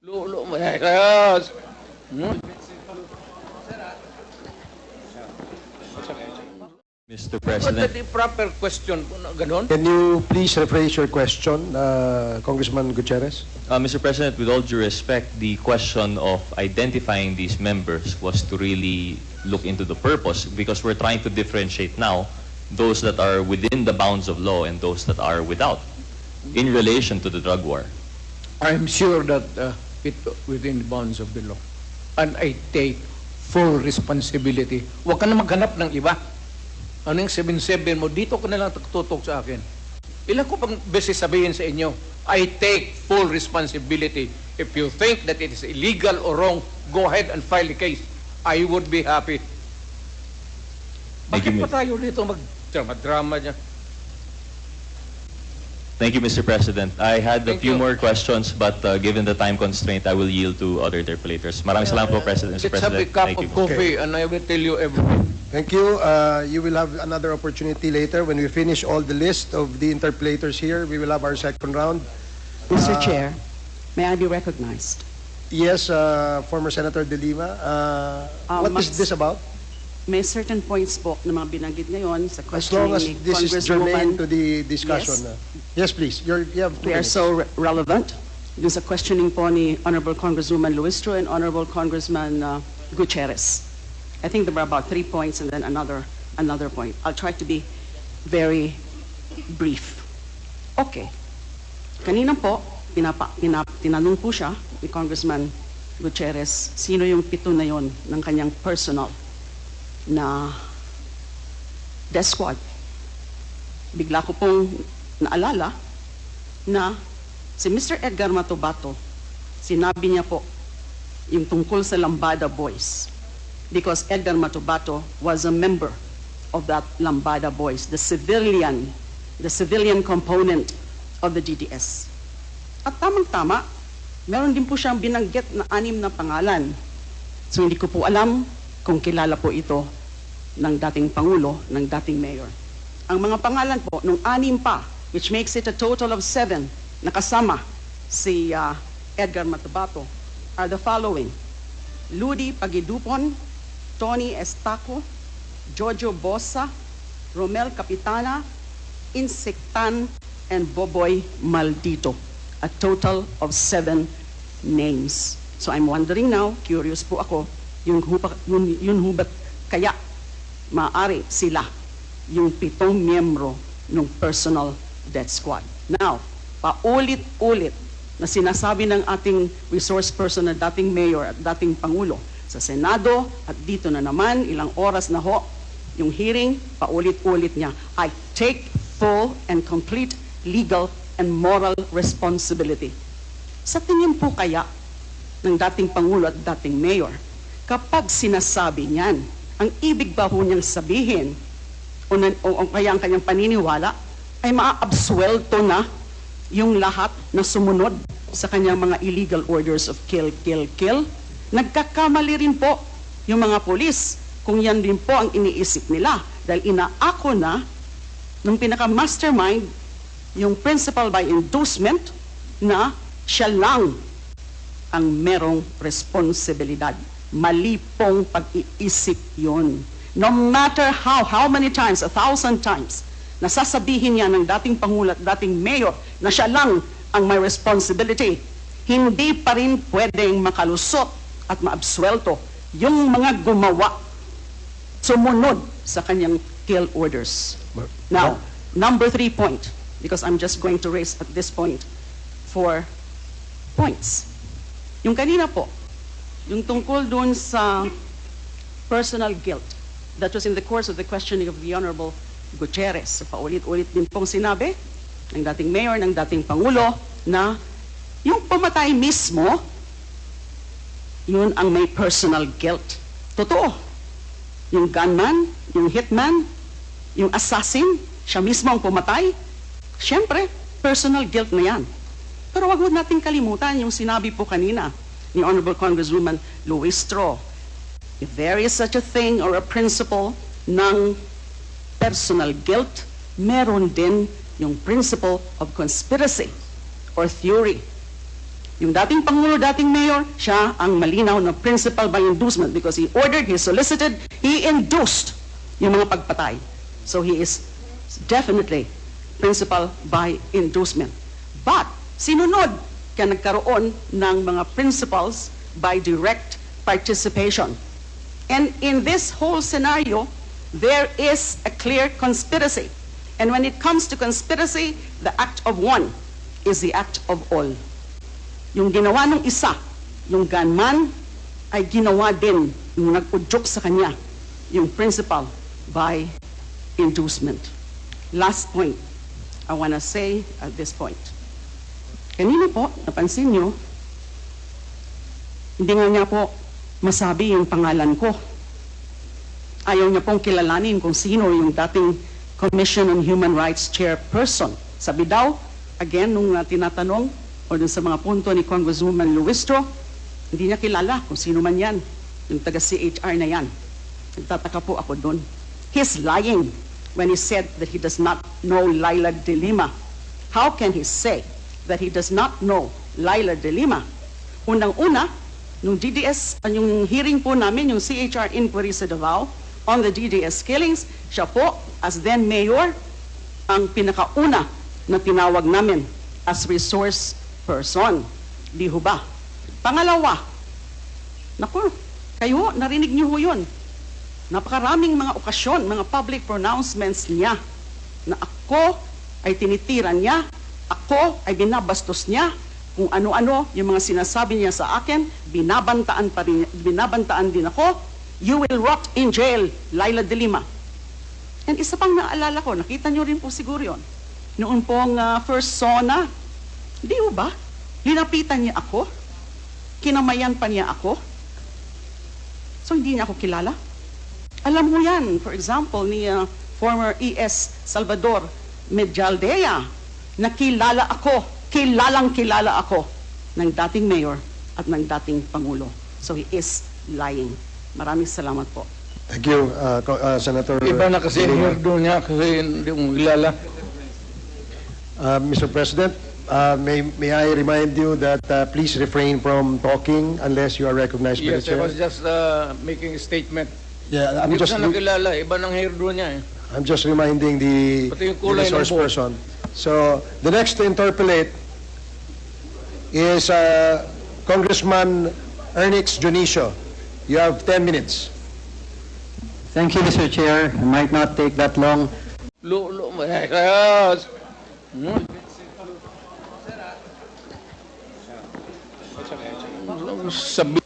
Yes. Mr. But President, the proper question, ganon? Can you please rephrase your question, Congressman Gutierrez? Mr. President, with all due respect, the question of identifying these members was to really look into the purpose, because we're trying to differentiate now those that are within the bounds of law and those that are without in relation to the drug war. I'm sure that it within the bounds of the law. And I take full responsibility. Huwag ka na maghanap ng iba. Ano yung 7-7 mo? Dito ka na lang tutok sa akin. Ilan ko pang beses sabihin sa inyo, I take full responsibility. If you think that it is illegal or wrong, go ahead and file the case. I would be happy. Thank you, Bakit pa tayo dito mag-drama niya? Thank you, Mr. President. I had a Thank few you. more questions, but given the time constraint, I will yield to other interpellators. Maraming salamat po, Mr. Let's have a President. cup Thank of you. coffee and I will tell you everything. Thank you. You will have another opportunity later when we finish all the list of the interpellators here. We will have our second round. Mr. Chair, may I be recognized? Yes, former Senator De Lima. What is this about? May certain points po na mga binanggit ngayon sa As questioning long as ni this is germane to Congresswoman. the discussion. Yes, please. You have 2 They are minutes. so relevant. Dun sa questioning po ni Honorable Congresswoman Luistro and Honorable Congressman Gutierrez. I think there were about 3 points and then another point. I'll try to be very brief. Okay. Kanina po, tinanong po siya ni Congressman Gutierrez, sino yung 7 na yon ng kanyang personal na death squad. Bigla ko pong naalala na si Mr. Edgar Matubato, sinabi niya po yung tungkol sa Lambada Boys. Because Edgar Matubato was a member of that Lambada Boys, the civilian component of the GDS. At tamang-tama, meron din po siyang binanggit na 6 na pangalan. So hindi ko po alam kung kilala po ito ng dating Pangulo, ng dating Mayor. Ang mga pangalan po, nung 6 pa, which makes it a total of 7, nakasama si Edgar Matubato, are the following: Ludi Pagidupon, Tony Estaco, Jojo Bosa, Romel Capitana, Insectan, and Boboy Maldito. A total of 7 names. So I'm wondering now, curious po ako, yun ho ba't kaya maaari sila yung 7 miyembro ng personal death squad. Now, paulit-ulit na sinasabi ng ating resource person na dating mayor at dating pangulo sa Senado at dito na naman, ilang oras na ho, yung hearing, paulit-ulit niya, I take full and complete legal and moral responsibility. Sa tingin po kaya ng dating pangulo at dating mayor, kapag sinasabi niyan, ang ibig ba ho niyang sabihin o kaya ang kanyang paniniwala ay maaabsuelto na yung lahat na sumunod sa kanyang mga illegal orders of kill, kill, kill? Nagkakamali rin po yung mga polis kung yan din po ang iniisip nila dahil inaako na nung pinaka-mastermind yung principal by inducement na siya lang ang merong responsibilidad. Mali pong pag-iisip yun. No matter how many times, 1,000 times, nasasabihin niya ng dating Pangulo at dating Mayor na siya lang ang may responsibility, hindi pa rin pwedeng makalusot at maabsuelto yung mga gumawa, sumunod sa kanyang kill orders. Now, number 3 point, because I'm just going to raise at this point 4 points. Yung kanina po, yung tungkol dun sa personal guilt, that was in the course of the questioning of the Honorable Gutierrez. So, paulit-ulit din pong sinabi ng dating mayor, ng dating pangulo, na yung pumatay mismo, yun ang may personal guilt. Totoo. Yung gunman, yung hitman, yung assassin, siya mismo ang pumatay. Siyempre, personal guilt na yan. Pero wag nating kalimutan yung sinabi po kanina ni Honorable Congresswoman Luistro. If there is such a thing or a principle ng personal guilt, meron din yung principle of conspiracy or theory. Yung dating Pangulo, dating Mayor, siya ang malinaw na principal by inducement because he ordered, he solicited, he induced yung mga pagpatay. So he is definitely principal by inducement. But sinunod ka nagkaroon ng mga principals by direct participation. And in this whole scenario, there is a clear conspiracy. And when it comes to conspiracy, the act of one is the act of all. Yung ginawa ng isa, yung gunman, ay ginawa din yung nag-udyok sa kanya, yung principal by inducement. Last point I want to say at this point. Kanina po, napansin nyo, hindi nga niya po masabi yung pangalan ko. Ayaw niya pong kilalanin kung sino yung dating Commission on Human Rights Chairperson. Sabi daw, again, nung tinatanong, o dun sa mga punto ni Congresswoman Luistro, hindi niya kilala kung sino man yan, yung taga-CHR na yan. Nagtataka po ako dun. He's lying when he said that he does not know Laila de Lima. How can he say that he does not know Laila de Lima? Unang-una, nung DDS, yung hearing po namin, yung CHR inquiry sa Davao, on the DDS killings, siya po, as then mayor, ang pinakauna na tinawag namin as resource person. Di ho ba? Pangalawa, naku, kayo, narinig niyo ho yun. Napakaraming mga okasyon, mga public pronouncements niya na ako ay tinitira niya, ako ay binabastos niya, kung ano-ano yung mga sinasabi niya sa akin, binabantaan din ako, you will rot in jail, Laila de Lima. And isa pang naalala ko, nakita niyo rin po siguro yun, noon pong first SONA, di ho ba? Linapitan niya ako, kinamayan pa niya ako, so hindi niya ako kilala. Alam mo yan, for example, ni former ES Salvador Medialdea, na kilalang kilala ako ng dating mayor at ng dating Pangulo. So he is lying. Maraming salamat po. Thank you, Senator. Iba na kasi doon niya kasi hindi mo kilala. Mr. President, may I remind you that please refrain from talking unless you are recognized by the Yes, I chair. was just making a statement. Yeah, Hindi ko siya nakilala, iba ng hairdo niya eh. I'm just reminding the Pati yung kulay ng resource buhok. person. So, the next to interpolate is Congressman Ernix Junicio. You have 10 minutes. Thank you, Mr. Chair. It might not take that long. Yes. Sabi